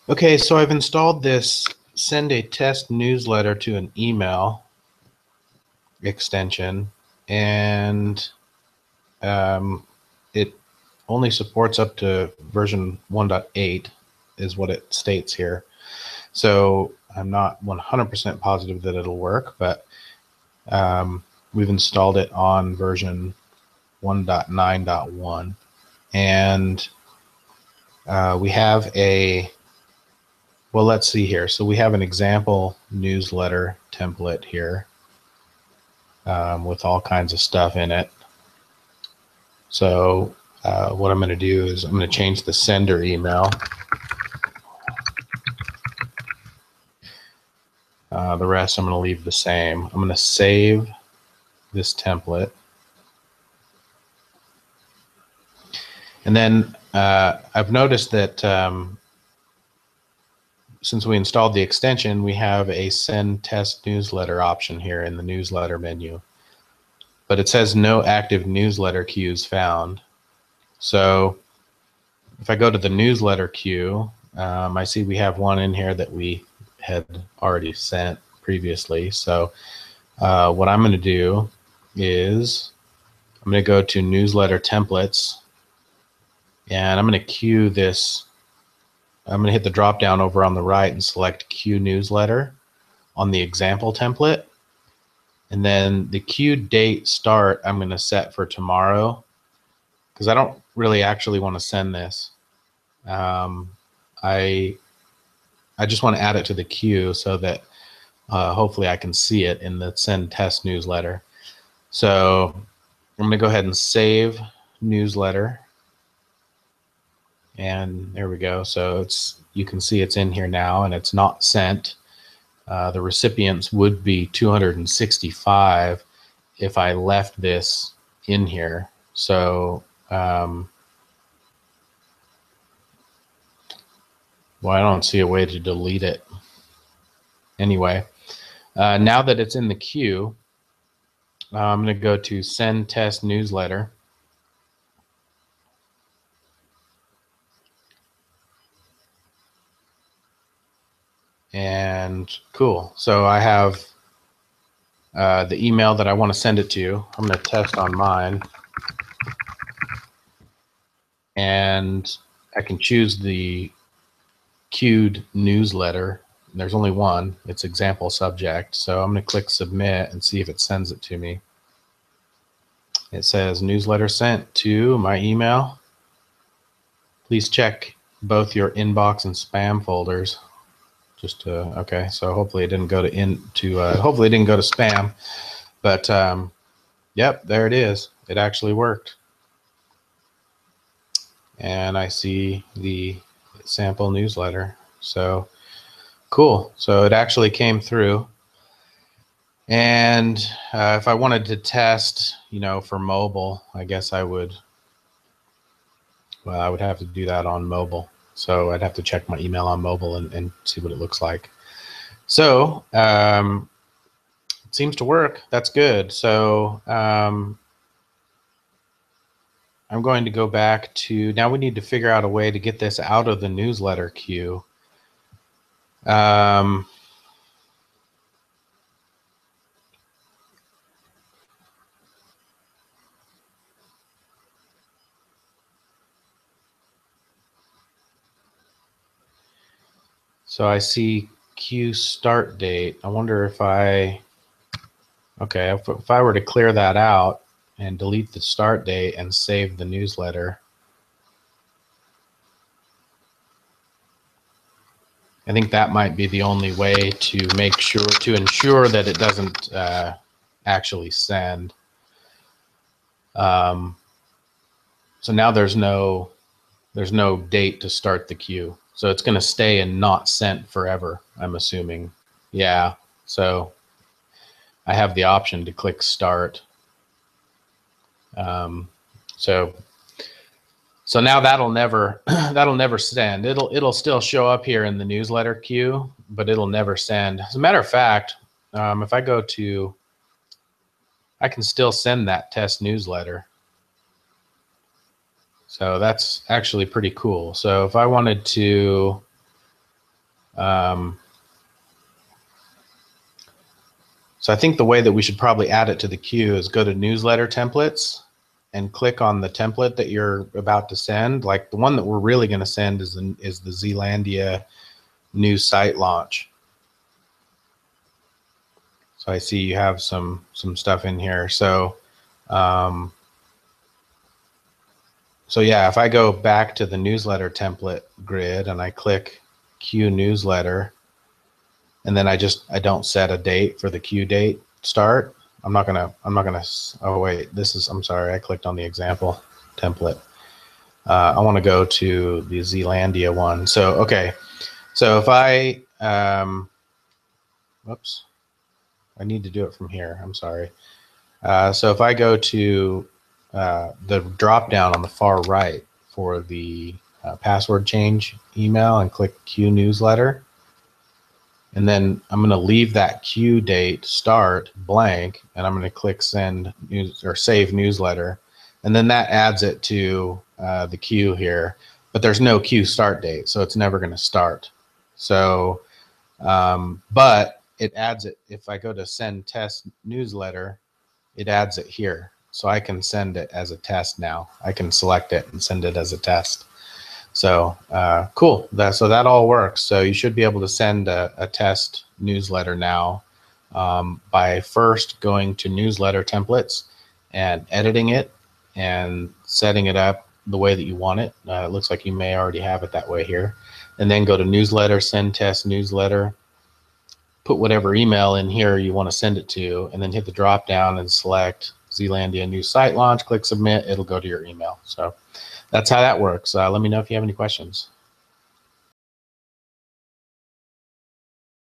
Okay, so I've installed this send a test newsletter to an email extension, and it only supports up to version 1.8 is what it states here. So I'm not 100% positive that it'll work, but we've installed it on version 1.9.1, and we have well, let's see here. So we have an example newsletter template here with all kinds of stuff in it. So what I'm going to do is I'm going to change the sender email. The rest I'm going to leave the same. I'm going to save this template. And then I've noticed that since we installed the extension, we have a send test newsletter option here in the newsletter menu. But it says no active newsletter queues found. So if I go to the newsletter queue, I see we have one in here that we had already sent previously. So what I'm going to do is I'm going to go to newsletter templates, and I'm going to queue this. I'm going to hit the drop down over on the right and select queue newsletter on the example template. And then the queue date start I'm going to set for tomorrow, because I don't really actually want to send this. I just want to add it to the queue so that hopefully I can see it in the send test newsletter. So I'm going to go ahead and save newsletter. And there we go. So you can see it's in here now, and it's not sent. The recipients would be 265 if I left this in here. So well, I don't see a way to delete it. Anyway, now that it's in the queue, I'm going to go to send test newsletter. And cool. So I have the email that I want to send it to. I'm going to test on mine. And I can choose the queued newsletter. There's only one. It's example subject. So I'm going to click submit and see if it sends it to me. It says newsletter sent to my email. Please check both your inbox and spam folders. Okay, so hopefully it didn't go to hopefully it didn't go to spam, but yep, there it is. It actually worked, and I see the sample newsletter. So cool. So it actually came through, and if I wanted to test, for mobile, I guess I would have to do that on mobile. So I'd have to check my email on mobile and see what it looks like. So it seems to work. That's good. So I'm going to go back to, now we need to figure out a way to get this out of the newsletter queue. So I see queue start date. I wonder if okay, if I were to clear that out and delete the start date and save the newsletter, I think that might be the only way to ensure that it doesn't actually send. So now there's no date to start the queue. So it's going to stay and not sent forever, I'm assuming. Yeah, so I have the option to click start. So now that'll never send. It'll still show up here in the newsletter queue, but it'll never send. As a matter of fact, if I go to, I can still send that test newsletter. So that's actually pretty cool. So if I wanted to So I think the way that we should probably add it to the queue is go to newsletter templates and click on the template that you're about to send. Like the one that we're really going to send is the Zealandia new site launch. So I see you have some stuff in here. So so yeah, if I go back to the newsletter template grid and I click queue newsletter, and then I don't set a date for the queue date start. I'm not gonna, oh wait, I'm sorry, I clicked on the example template. I wanna go to the Zealandia one. So, okay, so if I, whoops, I need to do it from here, I'm sorry. So if I go to the drop down on the far right for the password change email and click queue newsletter, and then I'm going to leave that queue date start blank, and I'm going to click send news or save newsletter, and then that adds it to the queue here. But there's no queue start date, so it's never going to start. So, but it adds it. If I go to send test newsletter, it adds it here, so I can send it as a test now. I can select it and send it as a test. So cool. So that all works. So you should be able to send a test newsletter now by first going to newsletter templates and editing it and setting it up the way that you want it. It looks like you may already have it that way here. And then go to newsletter, send test newsletter, put whatever email in here you want to send it to, and then hit the drop down and select Zealandia new site launch, click submit, it'll go to your email. So that's how that works. Let me know if you have any questions.